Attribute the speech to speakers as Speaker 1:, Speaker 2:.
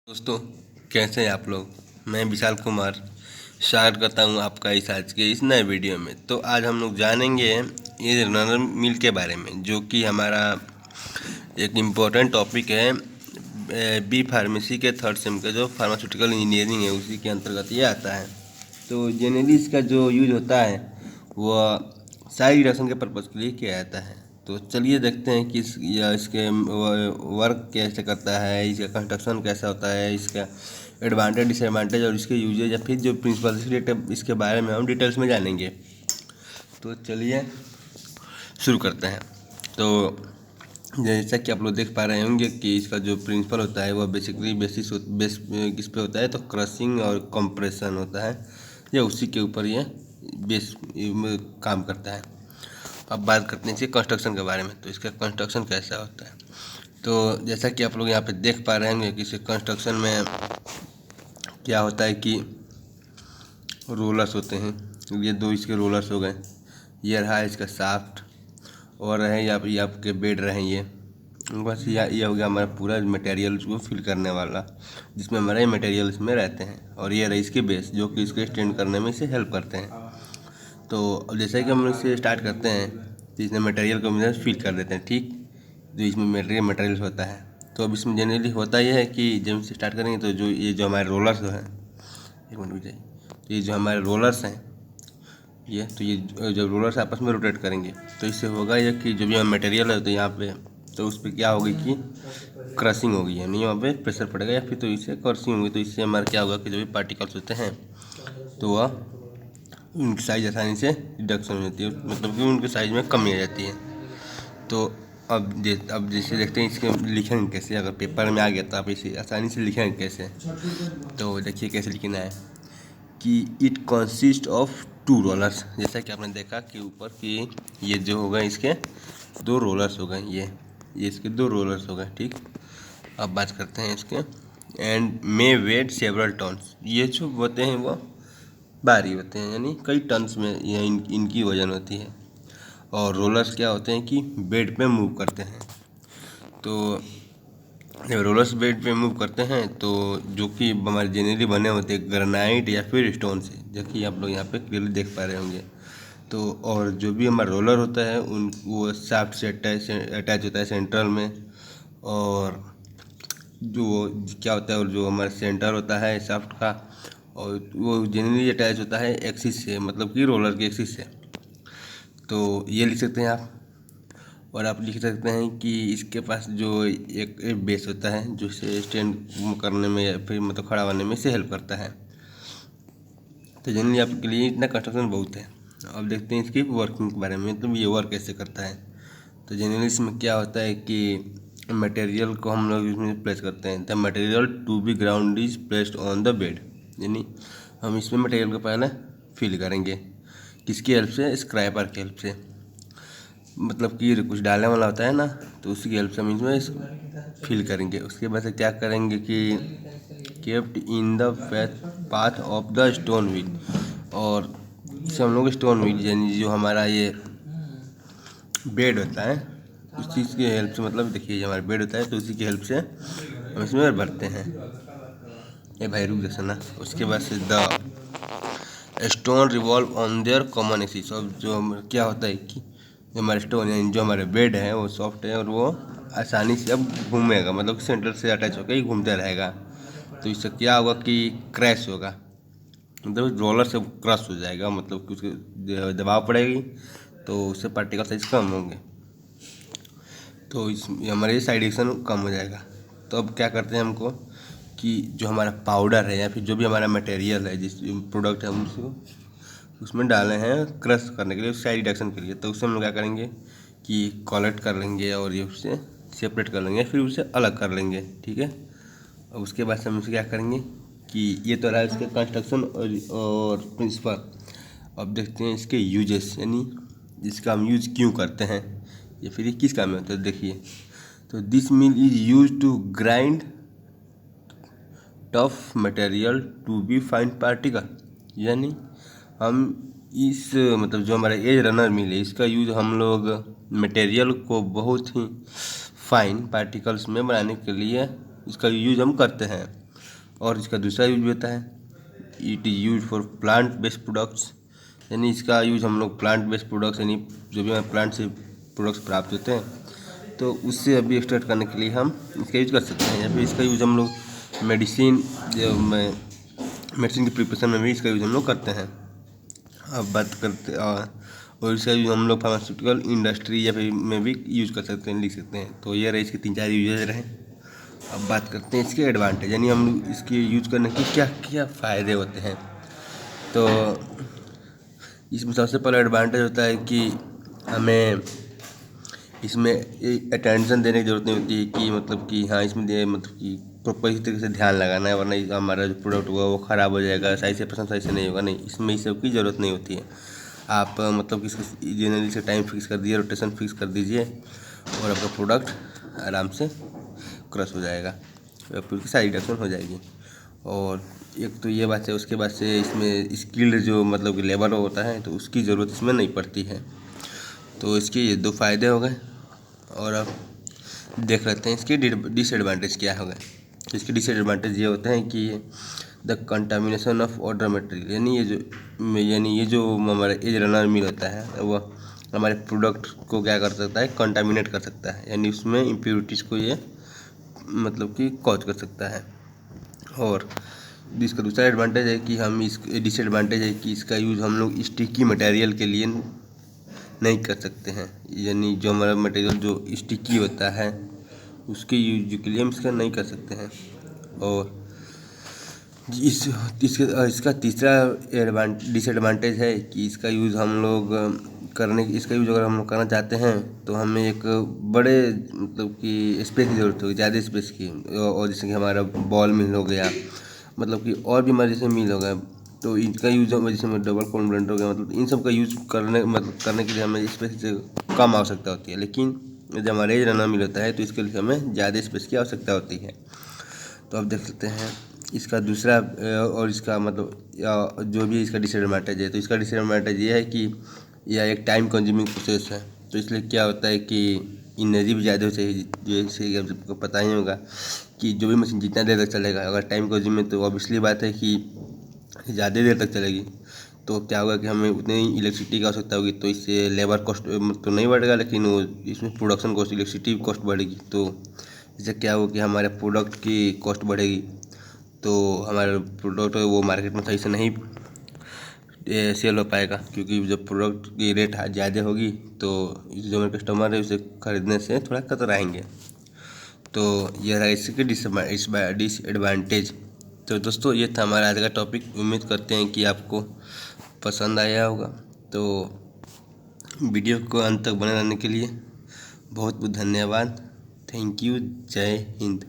Speaker 1: दोस्तों, कैसे हैं आप लोग। मैं विशाल कुमार स्वागत करता हूं आपका आज के इस नए वीडियो में। तो आज हम लोग जानेंगे ये रनर मिल के बारे में, जो कि हमारा एक इम्पोर्टेंट टॉपिक है। बी फार्मेसी के थर्ड सेम का जो फार्मास्यूटिकल इंजीनियरिंग है उसी के अंतर्गत ये आता है। तो जनरली इसका जो यूज होता है वह साइड रिडक्शन के पर्पज़ के लिए किया जाता है। तो चलिए देखते हैं कि इसके वर्क कैसे करता है, इसका कंस्ट्रक्शन कैसा होता है, इसका एडवांटेज डिसएडवांटेज और इसके यूजेज या फिर जो प्रिंसिपल इसके बारे में हम डिटेल्स में जानेंगे। तो चलिए शुरू करते हैं। तो जैसा कि आप लोग देख पा रहे होंगे कि इसका जो प्रिंसिपल होता है वह बेसिकली बेस किस पे होता है, तो क्रशिंग और कंप्रेशन होता है, या उसी के ऊपर ये बेस काम करता है। अब बात करते हैं इसके कंस्ट्रक्शन के बारे में। तो इसका कंस्ट्रक्शन कैसा होता है, तो जैसा कि आप लोग यहाँ पे देख पा रहे होंगे कि इसके कंस्ट्रक्शन में क्या होता है कि रोलर्स होते हैं। ये दो इसके रोलर्स हो गए, ये रहा इसका शाफ्ट, और रहे ये आपके बेड रहे ये। बस ये हो गया हमारा पूरा मटेरियल को फिल करने वाला, जिसमें हमारे ये मटेरियल इसमें रहते हैं। और ये रहे इसके बेस, जो कि इसको स्टैंड करने में इसे हेल्प करते हैं। तो अब जैसे कि हम इसे स्टार्ट करते हैं तो इसमें मटेरियल को हम फिल कर देते हैं, ठीक। जो इसमें मटेरियल होता है, तो अब इसमें जनरली होता यह है कि जब इसे स्टार्ट करेंगे तो जो हमारे रोलर्स हैं, एक मिनट रुक जाइए, तो ये जो हमारे रोलर्स हैं ये जब रोलर्स आपस में रोटेट करेंगे तो इससे होगा ये कि जो भी मटेरियल है तो यहाँ पे तो उस पर क्या होगी कि क्रशिंग होगी, यानी वहाँ पे प्रेशर पड़ेगा, या फिर तो इससे क्रशिंग होगी। तो इससे हमारा क्या होगा कि जो भी पार्टिकल्स होते हैं तो वह उनकी साइज़ आसानी से रिडक्शन हो जाती है, मतलब कि उनकी साइज़ में कमी आ जाती है। तो अब जैसे देखते हैं इसके लिखेंगे कैसे। अगर पेपर में आ गया तो आप इसे आसानी से लिखेंगे कैसे। तो देखिए कैसे लिखना है कि it consist of two rollers. जैसा कि आपने देखा कि ऊपर की ये जो होगा इसके दो रोलर्स हो गए, ये इसके दो रोलर्स हो गए, ठीक। अब बात करते हैं इसके and may weigh several tons. ये जो होते हैं वो भारी होते हैं, यानी कई टन्स में ये इनकी वजन होती है। और रोलर्स क्या होते हैं कि बेड पे मूव करते हैं। तो जब रोलर्स बेड पे मूव करते हैं तो जो कि हमारे जनरली बने होते हैं ग्रेनाइट या फिर स्टोन से, जो कि आप लोग यहाँ पे क्लियरली देख पा रहे होंगे। तो और जो भी हमारा रोलर होता है वो शाफ्ट से अटैच होता है सेंट्रल में। और जो क्या होता है, और जो हमारा सेंटर होता है शाफ्ट का, और वो जनरली अटैच होता है एक्सिस से, मतलब कि रोलर के एक्सिस से। तो ये लिख सकते हैं आप। और आप लिख सकते हैं कि इसके पास जो एक बेस होता है जो इसे स्टैंड करने में या फिर मतलब खड़ा होने में इसे हेल्प करता है। तो जनरली आपके लिए इतना कंस्ट्रक्शन बहुत है। अब देखते हैं इसकी वर्किंग के बारे में, मतलब ये वर्क कैसे करता है। तो जनरली इसमें क्या होता है कि मटेरियल को हम लोग इसमें प्लेस करते हैं। The material to be ground is placed on the bed, यानी हम इसमें मटेरियल को पहले फिल करेंगे किसकी हेल्प से, स्क्रैपर की हेल्प से। मतलब कि कुछ डालने वाला होता है ना, तो उसी की हेल्प से हम इसमें फिल करेंगे। उसके बाद से क्या करेंगे कि kept in the path of the stone wheel, और इसे हम लोग स्टोन व्हील यानी जो हमारा ये बेड होता है उस चीज़ की हेल्प से, मतलब देखिए जो हमारा बेड होता है तो उसी की हेल्प से हम इसमें भरते हैं। ये भाई रुक जैसा ना। उसके बाद से the stone revolve on their common axis. और जो क्या होता है कि जो हमारे स्टोन यानी जो हमारे बेड है वो सॉफ्ट है और वो आसानी से अब घूमेगा, मतलब सेंटर से अटैच होकर ही घूमते रहेगा। तो इससे क्या होगा कि क्रैश होगा, मतलब रोलर से क्रश हो जाएगा, मतलब कि उसके दबाव पड़ेगी तो उससे पार्टिकल साइज कम होंगे, तो इस हमारे साइड एक्शन कम हो जाएगा। तो अब क्या करते हैं हमको कि जो हमारा पाउडर है या फिर जो भी हमारा मटेरियल है, जिस प्रोडक्ट है हम उसको उसमें डाले हैं क्रश करने के लिए, साइड रिडक्शन के लिए। तो उससे हम लोग क्या करेंगे कि कलेक्ट कर लेंगे और ये उससे सेपरेट कर लेंगे, फिर उसे अलग कर लेंगे, ठीक है। और उसके बाद हम उसे क्या करेंगे कि ये तो रहा इसके कंस्ट्रक्शन और प्रिंसिपल। अब देखते हैं इसके यूजेस, यानी इसका हम यूज क्यों करते हैं या फिर ये किस काम में होता है। देखिए, तो this mill is use to grind tough material to be fine particle, यानी हम इस मतलब जो हमारा एज रनर मिल है इसका यूज हम लोग मटेरियल को बहुत ही फाइन पार्टिकल्स में बनाने के लिए इसका यूज हम करते हैं। और इसका दूसरा यूज होता है, it is use for plant based products, यानी इसका यूज हम लोग प्लांट बेस्ड प्रोडक्ट्स यानी जो भी हमें प्लांट से प्रोडक्ट्स प्राप्त होते हैं तो उससे अभी एक्सट्रैक्ट करने के लिए हम इसका यूज कर सकते हैं, या फिर इसका यूज हम लोग मेडिसिन मेडिसिन की प्रिपरेशन में भी इसका यूज हम लोग करते हैं। अब बात करते और इसका यूज हम लोग फार्मास्यूटिकल इंडस्ट्री या फिर में भी यूज कर सकते हैं, लिख सकते हैं। तो ये रहे इसके 3-4 यूजेज रहे। अब बात करते हैं इसके एडवांटेज, यानी हम लोग इसके यूज करने के क्या क्या फ़ायदे होते हैं। तो इसमें सबसे पहला एडवांटेज होता है कि हमें इसमें अटेंशन देने की ज़रूरत नहीं होती है कि मतलब कि हाँ इसमें मतलब कि प्रॉपर इसी तरीके से ध्यान लगाना है, वरना हमारा जो प्रोडक्ट होगा वो ख़राब हो जाएगा, सही से पसंद सही से नहीं होगा। नहीं, इसमें इस सब की ज़रूरत नहीं होती है। आप मतलब कि इसका जनरली से टाइम फिक्स कर दीजिए, रोटेशन फिक्स कर दीजिए और आपका प्रोडक्ट आराम से क्रश हो जाएगा, फिर उसकी सारी रिडक्शन हो जाएगी। और एक तो ये बात है, उसके बाद से इसमें स्किल्ड जो मतलब कि लेबर होता है तो उसकी ज़रूरत इसमें नहीं पड़ती है। तो इसके ये 2 फ़ायदे हो गए। और अब देख लेते हैं इसके डिसएडवांटेज क्या हो गए। इसके डिसएडवांटेज ये होते हैं कि the contamination of order material, यानी ये जो हमारा एज रनर मिल होता है वह हमारे प्रोडक्ट को क्या कर सकता है, कंटामिनेट कर सकता है, यानी उसमें इम्प्योरिटीज़ को ये मतलब कि कॉज कर सकता है। और इसका दूसरा एडवांटेज है कि हम इस डिसएडवांटेज है कि इसका यूज़ हम लोग स्टिकी मटेरियल के लिए नहीं कर सकते हैं, यानी जो हमारा मटेरियल जो स्टिकी होता है उसके यूज के लिए हम इसका नहीं कर सकते हैं। और इसका तीसरा डिसएडवांटेज है कि इसका यूज़ हम लोग इसका यूज़ अगर हम लोग करना चाहते हैं तो हमें एक बड़े मतलब कि स्पेस की ज़रूरत होगी, ज़्यादा स्पेस की। और जैसे कि हमारा बॉल मिल हो गया, मतलब कि और भी हमारे जैसे मिल हो गया, तो इनका यूज़ जैसे डबल कोन ब्लेंडर हो गया, मतलब इन सब का यूज़ करने के लिए हमें स्पेस से कम आवश्यकता होती है। लेकिन जब हमारे एज रनर मिल होता है तो इसके लिए हमें ज़्यादा स्पेस की आवश्यकता होती है। तो अब देख सकते हैं इसका दूसरा और इसका मतलब जो भी इसका डिसएडवांटेज है। तो इसका डिसएडवांटेज ये है कि यह एक टाइम कंज्यूमिंग प्रोसेस है, तो इसलिए क्या होता है कि एनर्जी भी ज़्यादा हो चाहिए। जैसे आपको पता ही होगा कि जो भी मशीन जितना देर तक चलेगा, अगर टाइम कंज्यूमिंग तो ऑब्वियसली बात है कि ज़्यादा देर तक चलेगी, तो क्या होगा कि हमें उतनी ही इलेक्ट्रिसिटी की आवश्यकता होगी। तो इससे लेबर कॉस्ट तो नहीं बढ़ेगा, लेकिन वो इसमें प्रोडक्शन कॉस्ट, इलेक्ट्रिसिटी कॉस्ट बढ़ेगी। तो इससे क्या होगा कि हमारे प्रोडक्ट की कॉस्ट बढ़ेगी, तो हमारा प्रोडक्ट वो मार्केट में सही से नहीं सेल हो पाएगा, क्योंकि जब प्रोडक्ट की रेट ज़्यादा होगी तो जो हमारे कस्टमर है उसे खरीदने से थोड़ा कतराएंगे। तो यह रहा इसके डिसएडवांटेज। तो दोस्तों ये था हमारा आज का टॉपिक। उम्मीद करते हैं कि आपको पसंद आया होगा। तो वीडियो को अंत तक बने रहने के लिए बहुत बहुत धन्यवाद। Thank you. जय हिंद।